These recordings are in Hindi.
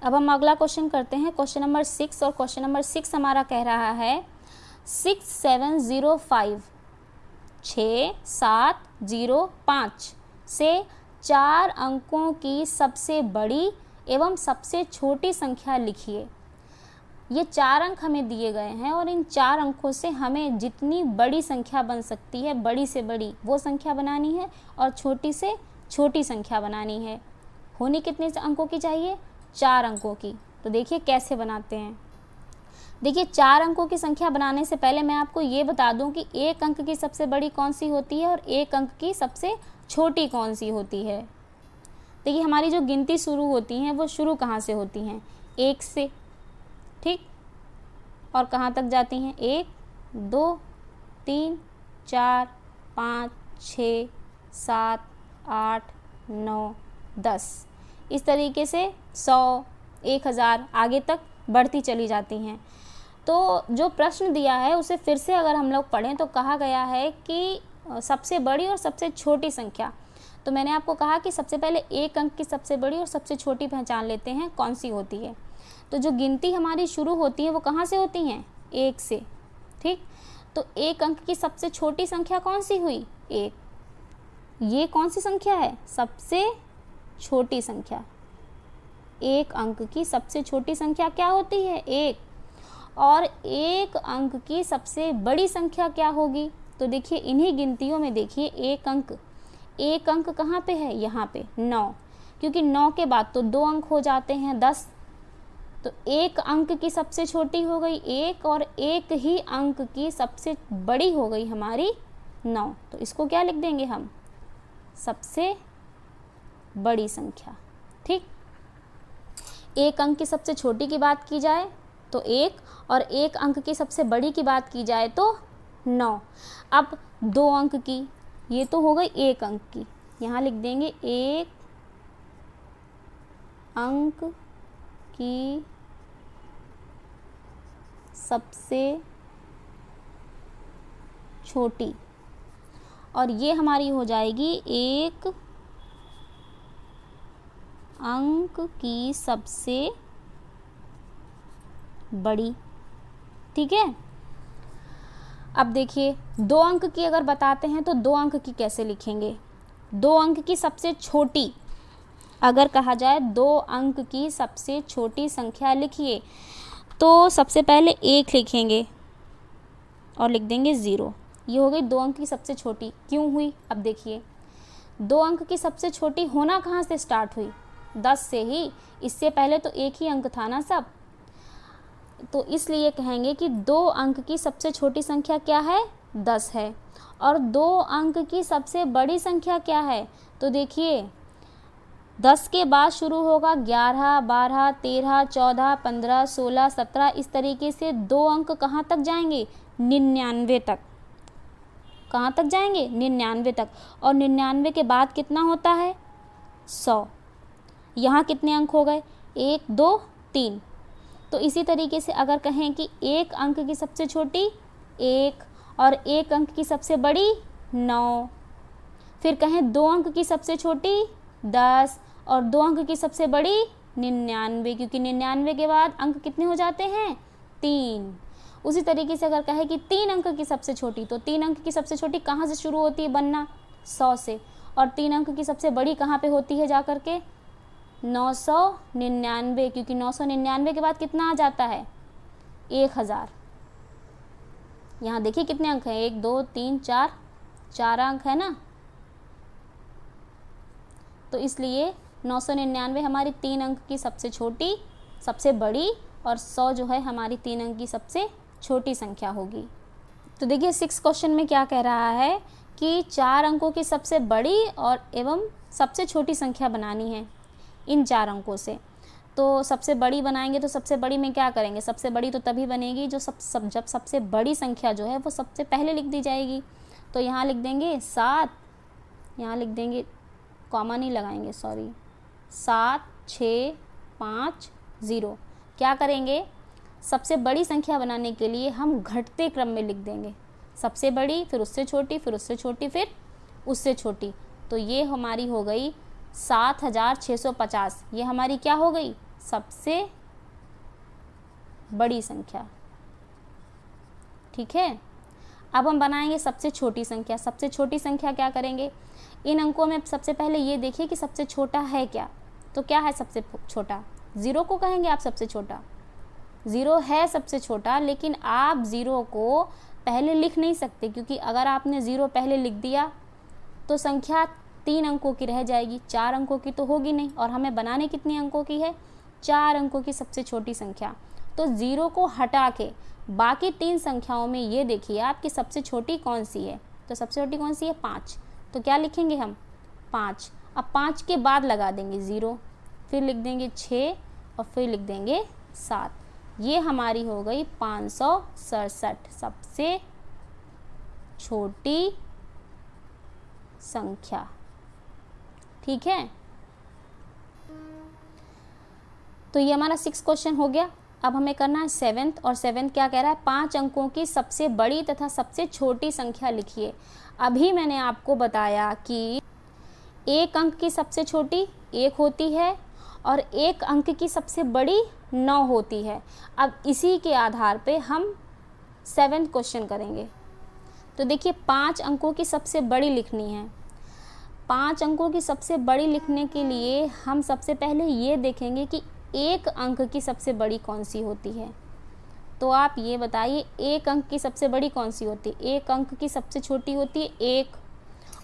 अब हम अगला क्वेश्चन करते हैं, क्वेश्चन नंबर 6। और क्वेश्चन नंबर 6 हमारा कह रहा है 6705 6705 से 4 अंकों की सबसे बड़ी एवं सबसे छोटी संख्या लिखिए। ये 4 अंक हमें दिए गए हैं और इन 4 अंकों से हमें जितनी बड़ी संख्या बन सकती है, बड़ी से बड़ी वो संख्या बनानी है और छोटी से छोटी संख्या बनानी है। होनी कितने अंकों की चाहिए? 4 अंकों की। तो देखिए कैसे बनाते हैं। देखिए 4 अंकों की संख्या बनाने से पहले मैं आपको ये बता दूं कि 1 अंक की सबसे बड़ी कौन सी होती है और 1 अंक की सबसे छोटी कौन सी होती है। देखिए हमारी जो गिनती शुरू होती हैं वो शुरू कहाँ से होती हैं? 1 से, ठीक। और कहाँ तक जाती हैं? 1 2 3 4 5 6 7 8 9 10, इस तरीके से 100 1000 आगे तक बढ़ती चली जाती हैं। तो जो प्रश्न दिया है उसे फिर से अगर हम लोग पढ़ें तो कहा गया है कि सबसे बड़ी और सबसे छोटी संख्या। तो मैंने आपको कहा कि सबसे पहले 1 अंक की सबसे बड़ी और सबसे छोटी पहचान लेते हैं कौन सी होती है। तो जो गिनती हमारी शुरू होती है वो कहाँ से होती हैं? 1 से, ठीक। तो 1 अंक की सबसे छोटी संख्या कौन सी हुई? 1। ये कौन सी संख्या है? सबसे छोटी संख्या। 1 अंक की सबसे छोटी संख्या क्या होती है? 1। और 1 अंक की सबसे बड़ी संख्या क्या होगी? तो देखिए इन्हीं गिनतियों में देखिए 1 अंक कहाँ पे है? यहाँ पे 9, क्योंकि 9 के बाद तो 2 अंक हो जाते हैं 10। तो 1 अंक की सबसे छोटी हो गई 1 और 1 ही अंक की सबसे बड़ी हो गई हमारी 9। तो इसको क्या लिख देंगे हम? सबसे बड़ी संख्या, ठीक। 1 अंक की सबसे छोटी की बात की जाए तो 1 और 1 अंक की सबसे बड़ी की बात की जाए तो 9। अब 2 अंक की, ये तो हो गई 1 अंक की, यहाँ लिख देंगे 1 अंक की सबसे छोटी, और ये हमारी हो जाएगी 1 अंक की सबसे बड़ी, ठीक है। अब देखिए 2 अंक की अगर बताते हैं तो 2 अंक की कैसे लिखेंगे? 2 अंक की सबसे छोटी अगर कहा जाए 2 अंक की सबसे छोटी संख्या लिखिए, तो सबसे पहले 1 लिखेंगे और लिख देंगे 0। ये हो गई 2 अंक की सबसे छोटी। क्यों हुई? अब देखिए 2 अंक की सबसे छोटी होना कहाँ से स्टार्ट हुई? 10 से ही। इससे पहले तो 1 ही अंक था ना सब, तो इसलिए कहेंगे कि 2 अंक की सबसे छोटी संख्या क्या है? 10 है। और 2 अंक की सबसे बड़ी संख्या क्या है? तो देखिए 10 के बाद शुरू होगा 11 12 13 14 15 16 17, इस तरीके से 2 अंक कहाँ तक जाएंगे? 99 तक। कहाँ तक जाएंगे? 99 तक। और 99 के बाद कितना होता है? 100। यहाँ कितने अंक हो गए? 1 2 3। तो इसी तरीके से अगर कहें कि 1 अंक की सबसे छोटी 1 और 1 अंक की सबसे बड़ी 9, फिर कहें 2 अंक की सबसे छोटी 10 और 2 अंक की सबसे बड़ी 99, क्योंकि 99 के बाद अंक कितने हो जाते हैं? 3। उसी तरीके से अगर कहें कि 3 अंक की सबसे छोटी, तो 3 अंक की सबसे छोटी कहाँ से शुरू होती है बनना? 100 से। और 3 अंक की सबसे बड़ी कहाँ पे होती है जा करके? 999, क्योंकि 999 के बाद कितना आ जाता है? 1000। यहाँ देखिए कितने अंक हैं? 1 2 3 4, 4 अंक है ना। तो इसलिए 999 हमारी 3 अंक की सबसे छोटी, सबसे बड़ी, और 100 जो है हमारी 3 अंक की सबसे छोटी संख्या होगी। तो देखिए 6 क्वेश्चन में क्या कह रहा है कि 4 अंकों की सबसे बड़ी और एवं सबसे छोटी संख्या बनानी है इन 4 अंकों से। तो सबसे बड़ी बनाएंगे तो सबसे बड़ी में क्या करेंगे? सबसे बड़ी तो तभी बनेगी जब सबसे बड़ी संख्या जो है वो सबसे पहले लिख दी जाएगी। तो यहाँ लिख देंगे 7, यहाँ लिख देंगे, कॉमा नहीं लगाएंगे, सॉरी, 7 6 5 0। क्या करेंगे? सबसे बड़ी संख्या बनाने के लिए हम घटते क्रम में लिख देंगे। सबसे बड़ी, फिर उससे छोटी, फिर उससे छोटी, फिर उससे छोटी। तो ये हमारी हो गई 7650। ये हमारी क्या हो गई? सबसे बड़ी संख्या। ठीक है, अब हम बनाएंगे सबसे छोटी संख्या। सबसे छोटी संख्या क्या करेंगे, इन अंकों में सबसे पहले ये देखिए कि सबसे छोटा है क्या। तो क्या है सबसे छोटा, 0 को कहेंगे आप सबसे छोटा। 0 है सबसे छोटा, लेकिन आप 0 को पहले लिख नहीं सकते, क्योंकि अगर आपने 0 पहले लिख दिया तो संख्या 3 अंकों की रह जाएगी, 4 अंकों की तो होगी नहीं। और हमें बनाने कितने अंकों की है, 4 अंकों की सबसे छोटी संख्या। तो 0 को हटा के बाकी 3 संख्याओं में ये देखिए आपकी सबसे छोटी कौन सी है। तो सबसे छोटी कौन सी है, 5। तो क्या लिखेंगे हम, 5। अब 5 के बाद लगा देंगे 0, फिर लिख देंगे 6 और फिर लिख देंगे 7। ये हमारी हो गई 567 सबसे छोटी संख्या। ठीक है, तो ये हमारा 6 क्वेश्चन हो गया। अब हमें करना है 7th, और 7th क्या कह रहा है, 5 अंकों की सबसे बड़ी तथा सबसे छोटी संख्या लिखिए। अभी मैंने आपको बताया कि 1 अंक की सबसे छोटी 1 होती है और 1 अंक की सबसे बड़ी 9 होती है। अब इसी के आधार पे हम 7th क्वेश्चन करेंगे। तो देखिए 5 अंकों की सबसे बड़ी लिखनी है। 5 अंकों की सबसे बड़ी लिखने के लिए हम सबसे पहले ये देखेंगे कि 1 अंक की सबसे बड़ी कौन सी होती है। तो आप ये बताइए 1 अंक की सबसे बड़ी कौन सी होती है। 1 अंक की सबसे छोटी होती है 1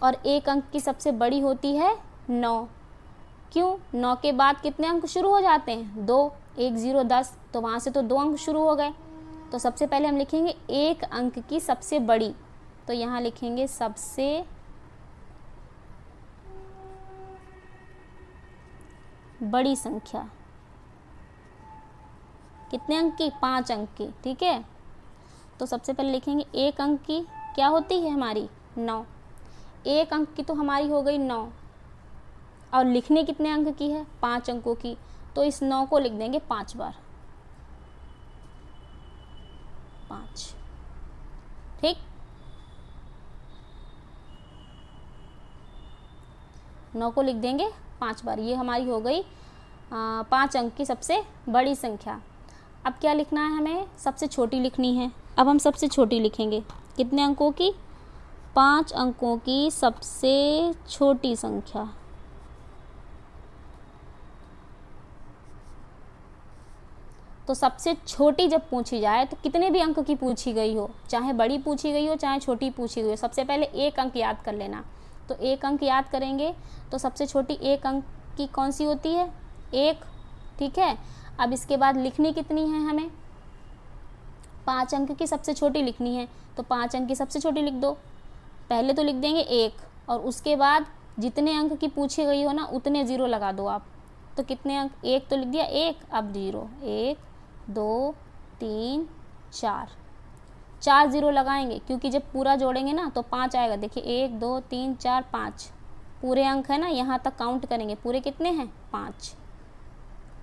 और 1 अंक की सबसे बड़ी होती है 9। क्यों, 9 के बाद कितने अंक शुरू हो जाते हैं, 2, 1 0 10, तो वहाँ से तो 2 अंक शुरू हो गए। तो सबसे पहले हम लिखेंगे 1 अंक की सबसे बड़ी। तो यहाँ लिखेंगे सबसे बड़ी संख्या। कितने अंक की, 5 अंक की। ठीक है, तो सबसे पहले लिखेंगे 1 अंक की क्या होती है हमारी, 9। 1 अंक की तो हमारी हो गई 9, और लिखने कितने अंक की है, 5 अंकों की। तो इस 9 को लिख देंगे 5 बार, 5। ठीक, 9 को लिख देंगे 5 बार। ये हमारी हो गई 5 अंक की सबसे बड़ी संख्या। अब क्या लिखना है हमें, सबसे छोटी लिखनी है। अब हम सबसे छोटी लिखेंगे, कितने अंकों की, 5 अंकों की सबसे छोटी संख्या। तो सबसे छोटी जब पूछी जाए तो कितने भी अंक की पूछी गई हो, चाहे बड़ी पूछी गई हो चाहे छोटी पूछी गई हो, सबसे पहले 1 अंक याद कर लेना। तो 1 अंक याद करेंगे तो सबसे छोटी 1 अंक की कौन सी होती है, 1। ठीक है, अब इसके बाद लिखनी कितनी है हमें, 5 अंक की सबसे छोटी लिखनी है। तो 5 अंक की सबसे छोटी लिख दो। पहले तो लिख देंगे 1 और उसके बाद जितने अंक की पूछी गई हो ना उतने 0 लगा दो आप। तो कितने अंक, 1 तो लिख दिया 1, अब 0, 1 2 3 4, 4 0 लगाएंगे, क्योंकि जब पूरा जोड़ेंगे ना तो 5 आएगा। देखिए 1 2 3 4 5 पूरे अंक है ना, यहाँ तक काउंट करेंगे, पूरे कितने हैं, 5।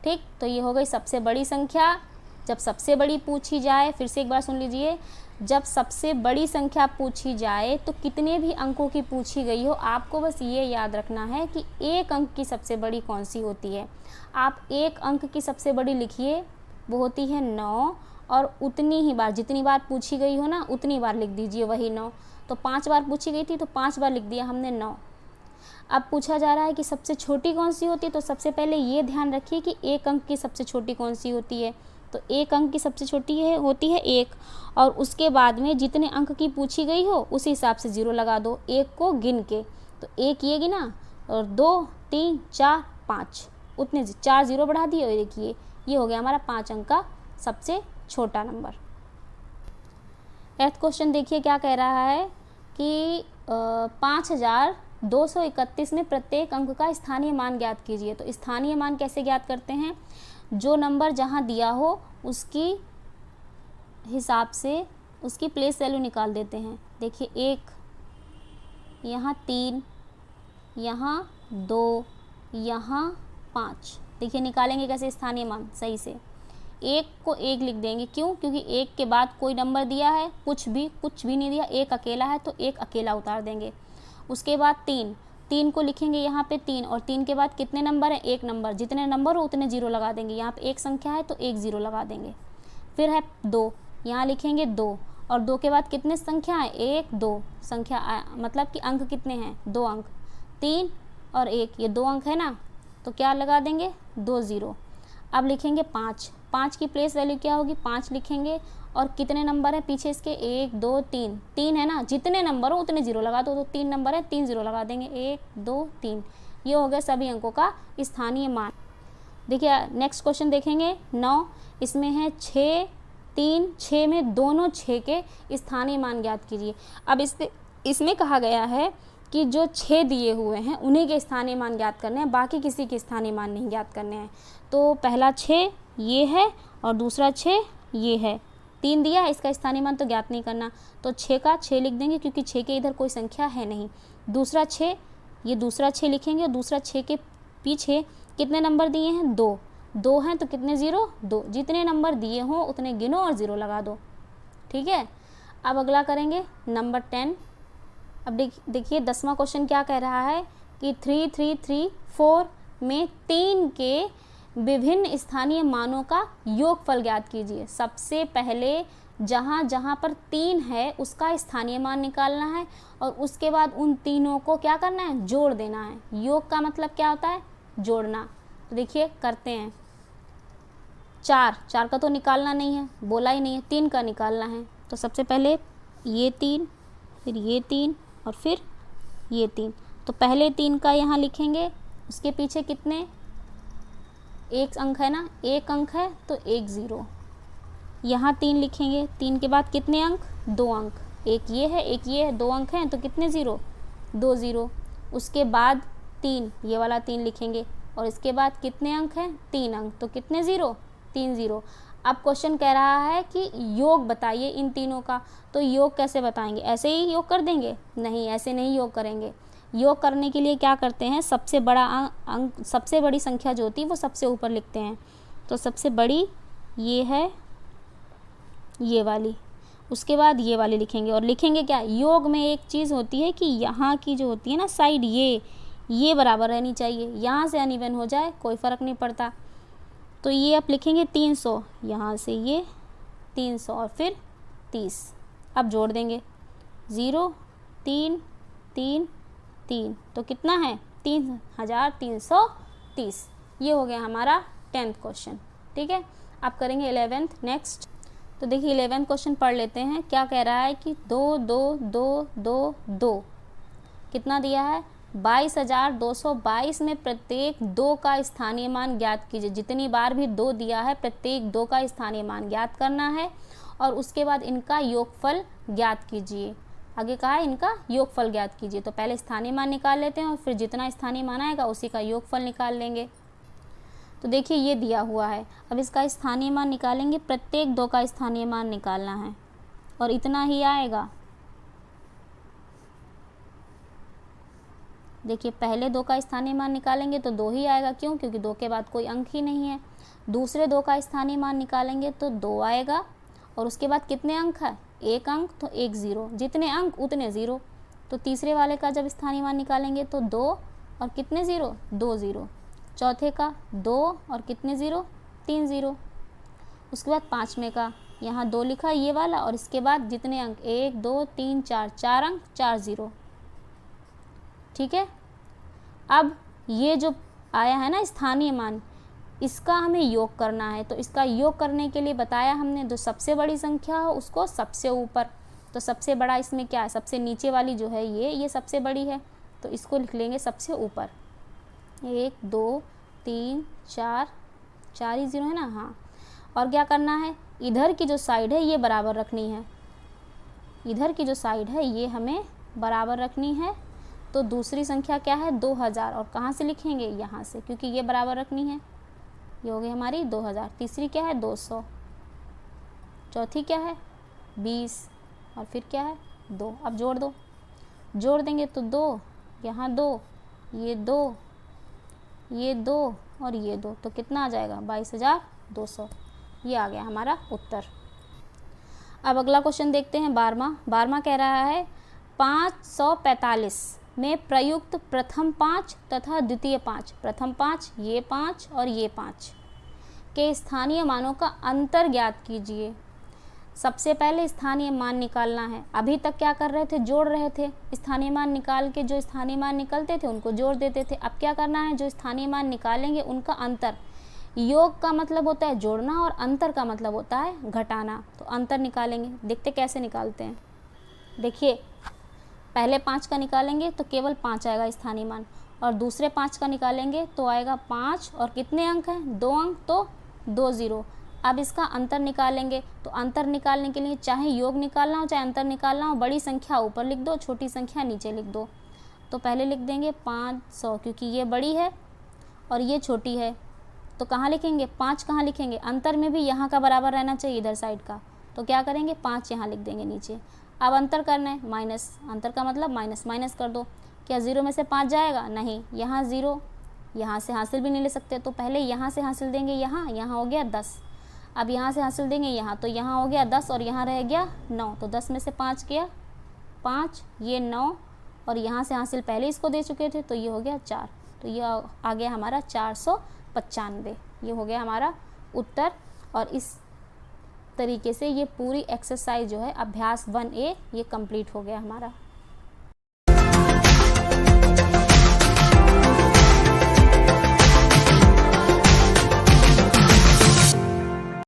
ठीक, तो ये हो गई सबसे बड़ी संख्या। जब सबसे बड़ी पूछी जाए, फिर से एक बार सुन लीजिए, जब सबसे बड़ी संख्या पूछी जाए तो कितने भी अंकों की पूछी गई हो, आपको बस ये याद रखना है कि 1 अंक की सबसे बड़ी कौन सी होती है। आप 1 अंक की सबसे बड़ी लिखिए, वो होती है 9, और उतनी ही बार, जितनी बार पूछी गई हो ना उतनी बार लिख दीजिए वही 9। तो 5 बार पूछी गई थी तो 5 बार लिख दिया हमने 9। अब पूछा जा रहा है कि सबसे छोटी कौन सी होती है, तो सबसे पहले ये ध्यान रखिए कि 1 अंक की सबसे छोटी कौन सी होती है। तो 1 अंक की सबसे छोटी होती है 1, और उसके बाद में जितने अंक की पूछी गई हो उसी हिसाब से 0 लगा दो, 1 को गिन के। तो 1 ये गिना, और 2 3 4 5, उतने 4 0 बढ़ा दिए, और देखिए ये हो गया हमारा 5 अंक का सबसे छोटा नंबर। 8th क्वेश्चन देखिए क्या कह रहा है कि 5231 में प्रत्येक अंक का स्थानीय मान ज्ञात कीजिए। तो स्थानीय मान कैसे ज्ञात करते हैं, जो नंबर जहां दिया हो उसकी हिसाब से उसकी प्लेस वैल्यू निकाल देते हैं। देखिए 1, यहाँ 3, यहाँ 2, यहाँ 5। देखिए निकालेंगे कैसे स्थानीय मान सही से। 1 को 1 लिख देंगे, क्यों, क्योंकि 1 के बाद कोई नंबर दिया है, कुछ भी नहीं दिया, 1 अकेला है तो 1 अकेला उतार देंगे। उसके बाद 3, 3 को लिखेंगे यहाँ पे 3, और 3 के बाद कितने नंबर है, 1 नंबर, जितने नंबर हो उतने जीरो लगा देंगे। यहाँ पे एक संख्या है तो 1 जीरो लगा देंगे। फिर है 2, यहाँ लिखेंगे 2, और 2 के बाद कितने संख्या है, 1 2 संख्या, मतलब कि अंक कितने हैं, 2 अंक, 3 और 1, ये 2 अंक है ना, तो क्या लगा देंगे, 2 जीरो। अब लिखेंगे 5, 5 की प्लेस वैल्यू क्या होगी, 5 लिखेंगे, और कितने नंबर है पीछे इसके, 1 2 3, 3 है ना, जितने नंबर हो उतने जीरो लगा दो, तो 3 नंबर है, 3 जीरो लगा देंगे, 1 2 3। ये हो गया सभी अंकों का स्थानीय मान। देखिए नेक्स्ट क्वेश्चन देखेंगे 9, इसमें है 6 3 6 में दोनों 6 के स्थानीय मान ज्ञात कीजिए। अब इसमें कहा गया है कि जो 6 दिए हुए हैं उन्हीं के स्थानीय मान ज्ञात करने हैं, बाकी किसी के स्थानीय मान नहीं ज्ञात करने हैं। तो पहला 6 ये है और दूसरा 6 ये है, 3 दिया है, इसका स्थानीय मान तो ज्ञात नहीं करना, तो 6 का 6 लिख देंगे क्योंकि 6 के इधर कोई संख्या है नहीं। दूसरा 6, ये दूसरा 6 लिखेंगे, और दूसरा 6 के पीछे कितने नंबर दिए हैं, 2 2 हैं तो कितने जीरो, 2, जितने नंबर दिए हों उतने गिनो और ज़ीरो लगा दो। ठीक है, अब अगला करेंगे नंबर 10। अब देखिए 10वां क्वेश्चन क्या कह रहा है कि 3 3 3 4 में 3 के विभिन्न स्थानीय मानों का योगफल ज्ञात कीजिए। सबसे पहले जहाँ जहाँ पर 3 है उसका स्थानीय मान निकालना है, और उसके बाद उन तीनों को क्या करना है, जोड़ देना है। योग का मतलब क्या होता है, जोड़ना। तो देखिए करते हैं, 4 का तो निकालना नहीं है, बोला ही नहीं है, 3 का निकालना है। तो सबसे पहले ये 3, फिर ये 3 और फिर ये 3। तो पहले 3 का यहाँ लिखेंगे, उसके पीछे कितने, 1 अंक है ना, 1 अंक है तो 1 जीरो। यहाँ 3 लिखेंगे, 3 के बाद कितने अंक, 2 अंक, एक ये है एक ये है, 2 अंक हैं तो कितने ज़ीरो, 2 ज़ीरो। उसके बाद 3, ये वाला 3 लिखेंगे, और इसके बाद कितने अंक हैं, 3 अंक, तो कितने ज़ीरो, 3 ज़ीरो। अब क्वेश्चन कह रहा है कि योग बताइए इन तीनों का। तो योग कैसे बताएंगे, ऐसे ही योग कर देंगे, नहीं ऐसे नहीं योग करेंगे। योग करने के लिए क्या करते हैं, सबसे बड़ा अंक, सबसे बड़ी संख्या जो होती है वो सबसे ऊपर लिखते हैं। तो सबसे बड़ी ये है, ये वाली, उसके बाद ये वाली लिखेंगे, और लिखेंगे क्या, योग में एक चीज़ होती है कि यहाँ की जो होती है ना साइड, ये बराबर रहनी चाहिए, यहाँ से अनइवन हो जाए कोई फ़र्क नहीं पड़ता। तो ये आप लिखेंगे 300, यहाँ से ये 300 और फिर 30। अब जोड़ देंगे 0 3 3 3, तो कितना है, 3330। ये हो गया हमारा 10th क्वेश्चन। ठीक है, अब करेंगे 11th नेक्स्ट। तो देखिए 11th क्वेश्चन पढ़ लेते हैं। क्या कह रहा है कि 2 2 2 2 2 कितना दिया है, 22,222 में प्रत्येक 2 का स्थानीय मान ज्ञात कीजिए। जितनी बार भी 2 दिया है प्रत्येक 2 का स्थानीय मान ज्ञात करना है, और उसके बाद इनका योगफल ज्ञात कीजिए। आगे कहा है इनका योगफल ज्ञात कीजिए, तो पहले स्थानीय मान निकाल लेते हैं और फिर जितना स्थानीय मान आएगा उसी का योगफल निकाल लेंगे। तो देखिए ये दिया हुआ है, अब इसका स्थानीय मान निकालेंगे, प्रत्येक 2 का स्थानीय मान निकालना है और इतना ही आएगा। देखिए पहले 2 का स्थानीय मान निकालेंगे तो 2 ही आएगा, क्यों, क्योंकि 2 के बाद कोई अंक ही नहीं है। दूसरे 2 का स्थानीय मान निकालेंगे तो 2 आएगा, और उसके बाद कितने अंक है, 1 अंक तो 1 ज़ीरो, जितने अंक उतने ज़ीरो। तो तीसरे वाले का जब स्थानीय मान निकालेंगे तो 2 और कितने ज़ीरो, 2 ज़ीरो। चौथे का 2 और कितने ज़ीरो, 3 ज़ीरो। उसके बाद पाँचवें का यहाँ 2 लिखा ये वाला, और इसके बाद जितने अंक 1 2 3 4, 4 अंक, 4 ज़ीरो। ठीक है, अब ये जो आया है ना स्थानीय मान, इसका हमें योग करना है। तो इसका योग करने के लिए बताया हमने, जो सबसे बड़ी संख्या हो उसको सबसे ऊपर। तो सबसे बड़ा इसमें क्या है, सबसे नीचे वाली जो है ये सबसे बड़ी है, तो इसको लिख लेंगे सबसे ऊपर। 1 2 3 4, 4 ही ज़ीरो है ना, हाँ। और क्या करना है, इधर की जो साइड है ये बराबर रखनी है, इधर की जो साइड है ये हमें बराबर रखनी है। तो दूसरी संख्या क्या है, 2000, और कहाँ से लिखेंगे, यहाँ से, क्योंकि ये बराबर रखनी है। ये हो गई हमारी 2000। तीसरी क्या है, 200। चौथी क्या है, 20, और फिर क्या है, 2। अब जोड़ दो, जोड़ देंगे तो 2, यहाँ 2, ये 2, ये 2 और ये 2, तो कितना आ जाएगा, 22,200। ये आ गया हमारा उत्तर। अब अगला क्वेश्चन देखते हैं 12वां। 12वां कह रहा है 545 में प्रयुक्त प्रथम 5 तथा द्वितीय 5, प्रथम 5 ये 5 और ये 5 के स्थानीय मानों का अंतर ज्ञात कीजिए। सबसे पहले स्थानीय मान निकालना है। अभी तक क्या कर रहे थे, जोड़ रहे थे। स्थानीय मान निकाल के जो स्थानीय मान निकलते थे उनको जोड़ देते थे। अब क्या करना है, जो स्थानीय मान निकालेंगे उनका अंतर। योग का मतलब होता है जोड़ना और अंतर का मतलब होता है घटाना। तो अंतर निकालेंगे, देखते कैसे निकालते हैं। देखिए, पहले 5 का निकालेंगे तो केवल 5 आएगा स्थानीय मान, और दूसरे 5 का निकालेंगे तो आएगा 5, और कितने अंक हैं, 2 अंक, तो 2 0। अब इसका अंतर निकालेंगे, तो अंतर निकालने के लिए चाहे योग निकालना हो चाहे अंतर निकालना हो, बड़ी संख्या ऊपर लिख दो, छोटी संख्या नीचे लिख दो। तो पहले लिख देंगे 500, क्योंकि ये बड़ी है और ये छोटी है। तो कहाँ लिखेंगे, 5 कहाँ लिखेंगे, अंतर में भी यहाँ का बराबर रहना चाहिए, इधर साइड का। तो क्या करेंगे, 5 यहाँ लिख देंगे नीचे। अब अंतर करना है, माइनस, अंतर का मतलब माइनस, माइनस कर दो। क्या 0 में से 5 जाएगा, नहीं, यहाँ 0, यहाँ से हासिल भी नहीं ले सकते, तो पहले यहाँ से हासिल देंगे, यहाँ हो गया 10। अब यहाँ से हासिल देंगे यहाँ, तो यहाँ हो गया 10 और यहाँ रह गया 9। तो 10 में से 5 गया 5, ये 9, और यहाँ से हासिल पहले इसको दे चुके थे तो ये हो गया 4। तो ये आ गया हमारा 495। ये हो गया हमारा उत्तर। और इस तरीके से ये पूरी एक्सरसाइज जो है अभ्यास 1A ये कंप्लीट हो गया हमारा।